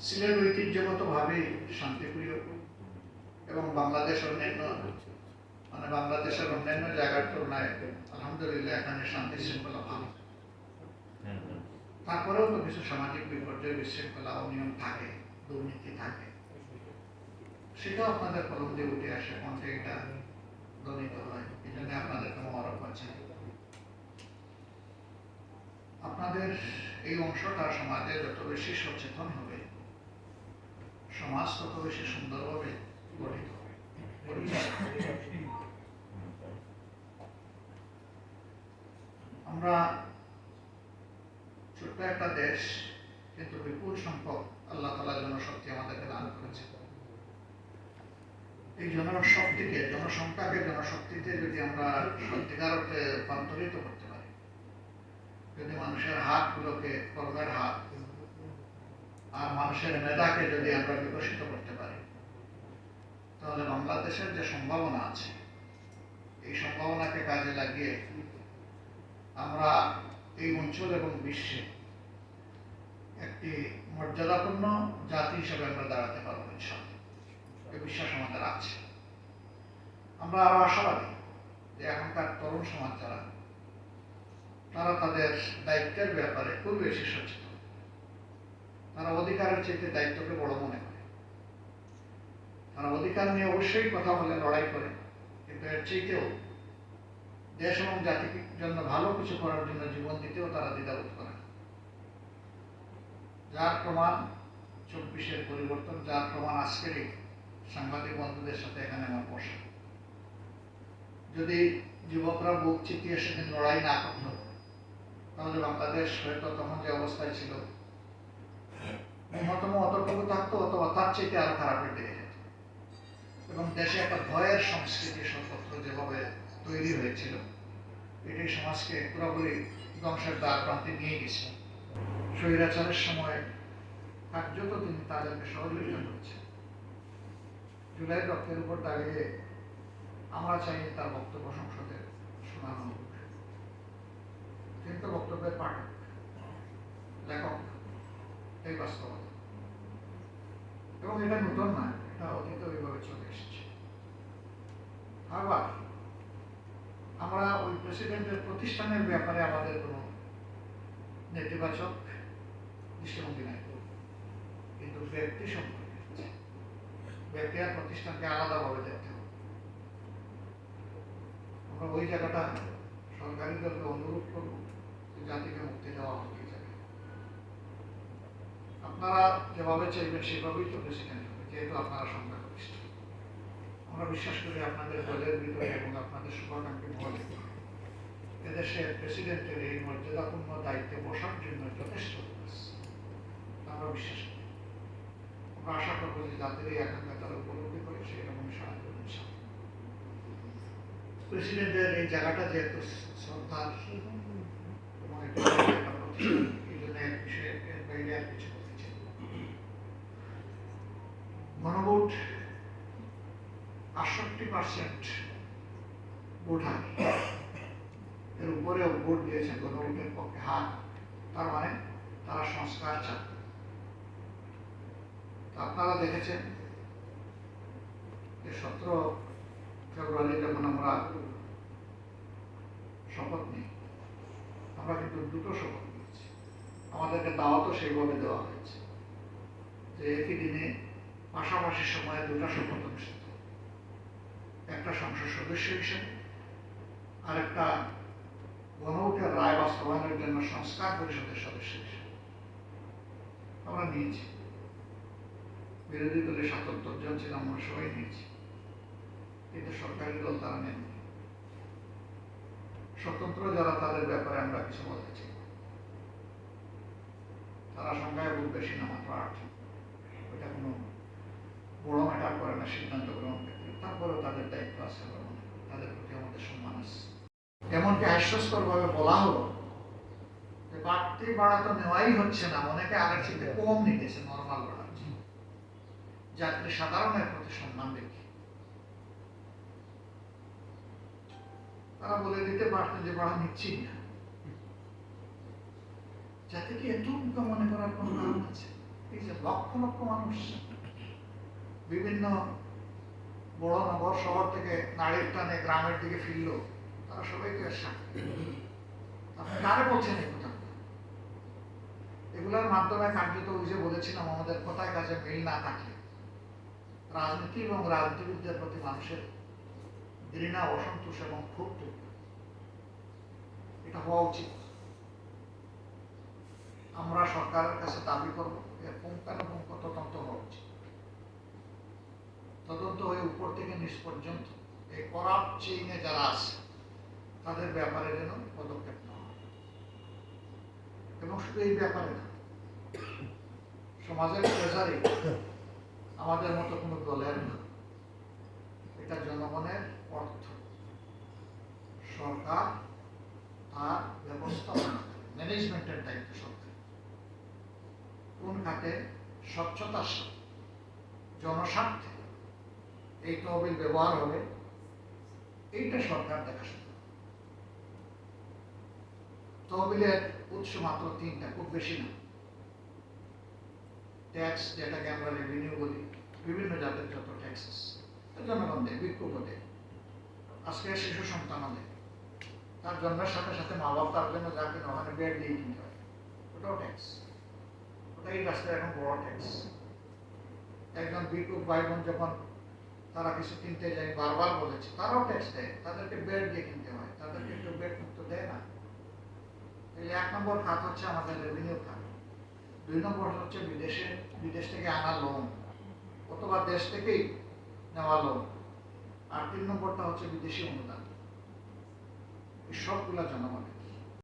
সিলেট ঐতিহ্যগতভাবে শান্তিপ্রিয় এবং বাংলাদেশের অন্যান্য জায়গার তুলনায় আলহামদুলিল্লাহ এখানে শান্তি শৃঙ্খলা ভালো। তারপরেও তো কিছু সামাজিক বিপর্যয়, বিশৃঙ্খলা, অনিয়ম থাকে, দুর্নীতি থাকে, সেটাও আপনাদের কলম দিয়ে উঠে আসে, কণ্ঠে এটা ধ্বনিত হয়। এই জন্য আপনাদেরকে মোবারক পাচ্ছি। আপনাদের এই অংশটা সমাজে যত বেশি সচেতন হবে, সমাজ তত বেশি সুন্দরভাবে গঠিত হবে। আমরা ছোট্ট একটা দেশ, কিন্তু বিপুল সংখ্যক আল্লাহ তাআলা জনশক্তি আমাদেরকে দান করেছে। এই জনসংখ্যাকে জনশক্তিতে যদি আমরা সত্যিকার অর্থে রূপান্তরিত করতে পারি, যদি মানুষের হাতগুলোকে কর্মের হাত আর মানুষের মেধাকে যদি আমরা বিকশিত করতে পারি, তাহলে বাংলাদেশের যে সম্ভাবনা আছে, এই সম্ভাবনাকে কাজে লাগিয়ে আমরা এই অঞ্চল এবং বিশ্বে একটি মর্যাদাপূর্ণ জাতি হিসেবে আমরা দাঁড়াতে পারবো ইনশাআল্লাহ। এই বিশ্বাস আমাদের আছে। আমরা আরো আশাবাদী যে এখনকার তরুণ সমাজ যারা, তারা তাদের দায়িত্বের ব্যাপারে খুব বেশি সচেতন। তারা অধিকারের চাইতে দায়িত্বকে বড় মনে করে। তারা অধিকার নিয়ে অবশ্যই কথা বলে, লড়াই করে, কিন্তু এর চাইতেও দেশ এবং জাতির জন্য ভালো কিছু করার জন্য জীবন দিতেও তারা দ্বিধাবোধ করে। যার প্রমাণ 24-এর পরিবর্তন, যার প্রমাণ আজকের সাংবাদিক বন্ধুদের সাথে এখানে আমার বসা। যদি যুবকরা বুক চিতিয়ে সেদিন লড়াই না করত, তাহলে বাংলাদেশ হয়তো তখন যে অবস্থায় ছিল ন্যূনতম অতটুকু থাকতো, অথবা তার চাইতে আরো খারাপের দিকে যেত। এবং দেশে একটা ভয়ের সংস্কৃতি সর্বত্র যেভাবে তৈরি হয়েছিল, এটি সমাজকে পুরোপুরি ধ্বংসের দ্বার প্রান্তে নিয়ে গেছে। স্বৈরাচারের সময় কার্যত তিনি তাদেরকে সহযোগিতা করছেন। জুলাই রক্তের উপর দাঁড়িয়ে আমরা চাই তার বক্তব্য সংসদে শোনানো হোক। কিন্তু বক্তব্যের পাঠক, লেখক, এই বাস্তবতা, এবং এটা নতুন না, এটা অতীত ওইভাবে চলে এসেছে। আবার আমরা ওই প্রেসিডেন্টের প্রতিষ্ঠানের ব্যাপারে আমাদের কোনো নেতিবাচক দৃষ্টিভঙ্গি নাই, কিন্তু ব্যক্তি সম্পর্কে ব্যক্তি আর প্রতিষ্ঠানকে আলাদাভাবে দেখতে হবে। আমরা ওই জায়গাটা সরকারি দলকে অনুরোধ করবো যে জাতিকে মুক্তি দেওয়া হবে। আপনারা যেভাবে চাইবেন সেভাবেই তো প্রেসিডেন্ট হবে, যেহেতু আপনারা সংখ্যাগরিষ্ঠ। আমরা বিশ্বাস করি আপনাদের দলের ভিতরে এবং আপনাদের শুভাকাঙ্ক্ষী মহলে এদেশের প্রেসিডেন্টের এই মর্যাদাপূর্ণ দায়িত্বে বসার জন্য যথেষ্ট আমরা বিশ্বাস করি। আমরা আশা করবো যে জাতির এই আকাঙ্ক্ষা তারা উপলব্ধি করে সেই রকম সাহায্য করছে। প্রেসিডেন্টের এই জায়গাটা যেহেতু শ্রদ্ধার এবং এই জন্য এক বিষয়ে এর বাইরে আর কিছু বলতে চাই। গণভোট 68% ভোট হয়, এর উপরেও ভোট দিয়েছেন গণভোটের পক্ষে হার। তার মানে তারা সংস্কার চান। আপনারা দেখেছেন যে 17 ফেব্রুয়ারি যখন আমরা শপথ নিই, আমরা কিন্তু দুটো শপথ নিয়েছি। আমাদেরকে দাওয়াতও সেইভাবে দেওয়া হয়েছে যে একই দিনে পাশাপাশি সময়ে দুটো শপথ অনুষ্ঠিত, একটা সংসদ সদস্য হিসেবে আর একটা গণভোটের রায় বাস্তবায়নের জন্য সংস্কার পরিষদের সদস্য হিসেবে আমরা নিয়েছি। বিরোধী দলের 77 জন ছিলাম, আমরা সবাই নিয়েছি, কিন্তু সরকারি দল তারা নেননি। স্বতন্ত্র যারা, তাদের ব্যাপারে আমরা কিছু বলতে চাই। তারা সংখ্যায় খুব বেশি না, মাত্র 8। ওইটা কোনো বড় ম্যাটার করে না সিদ্ধান্ত গ্রহণ ক্ষেত্রে। তারপরেও তাদের দায়িত্ব আছে, তাদের প্রতি আমাদের সম্মান আছে। এমনকি হাস্যস্কর ভাবে বলা হলো যে বাড়তি ভাড়া তো নেওয়াই হচ্ছে না, অনেকে আগের চেয়ে কম নিতেছে, নর্মাল ভাড়া, যাত্রী সাধারণের প্রতি সম্মান দেখি। তারা বলে দিতে পারতেন যে ভাড়া নিচ্ছি না, যাতে কি এত মনে করার কোন কারণ আছে? এই যে লক্ষ লক্ষ মানুষ বিভিন্ন বড় নগর শহর থেকে নারীর টানে গ্রামের দিকে ফিরলো, তারা সবাই তো এর সাক্ষী। আপনি কারে বলছেন এই কথা? এগুলোর মাধ্যমে কার্যত ওই যে বলেছিলাম, আমাদের কথায় কাজে মিল না থাকলে রাজনীতি এবং রাজনীতিবিদদের প্রতি মানুষের ঘৃণা, অসন্তোষ এবং ক্ষোভ তৈরি হয়। এটা হওয়া উচিত। আমরা সরকারের কাছে দাবি করবো এর পুঙ্খানুপুঙ্খ তদন্ত হওয়া উচিত। তদন্ত হয়ে উপর থেকে নিচ পর্যন্ত এই করাপ্ট চেইনে যারা আছে তাদের ব্যাপারে যেন পদক্ষেপ নেওয়া হয়। এবং শুধু এই ব্যাপারে না, সমাজের ট্রেজারি আমাদের মতো কোনো দলের না, এটা জনগণের অর্থ। সরকার তার ব্যবস্থাপনা ম্যানেজমেন্টের দায়িত্ব সরকার। কোন খাতে স্বচ্ছতার সাথে জনস্বার্থে এই তহবিল ব্যবহার হবে, এইটা সরকার দেখাশোনা। তহবিলের উৎস মাত্র তিনটা, খুব বেশি না। ট্যাক্স, যেটাকে আমরা রেভিনিউ বলি, বিভিন্ন জাতের যত ট্যাক্স জনগণ দেয়, বিক্ষোভ দেয়। আজকে শিশু সন্তান দেয়, তার জন্মের সাথে সাথে মা বাপ তার জন্য যা কিনে ওখানে বেড দিয়ে কিনতে হয়, ওটাও ট্যাক্স। ওটাই রাস্তায় এখন বড় ট্যাক্স। একজন বিক্ষোভ ভাই বোন যখন তারা কিছু কিনতে যায়, বারবার বলেছে, তারাও ট্যাক্স দেয়, তাদেরকে বেড দিয়ে কিনতে হয়, তাদেরকে কেউ বেড মুক্ত দেয় না। এই 1 নম্বর খাত হচ্ছে আমাদের রেভিনিউ খাত। 2 নম্বর হচ্ছে বিদেশ থেকে আনা লোন অথবা দেশ থেকেই নেওয়া লোন। আর 3 নম্বরটা হচ্ছে বিদেশি অনুদান। এই সবগুলা জনগণ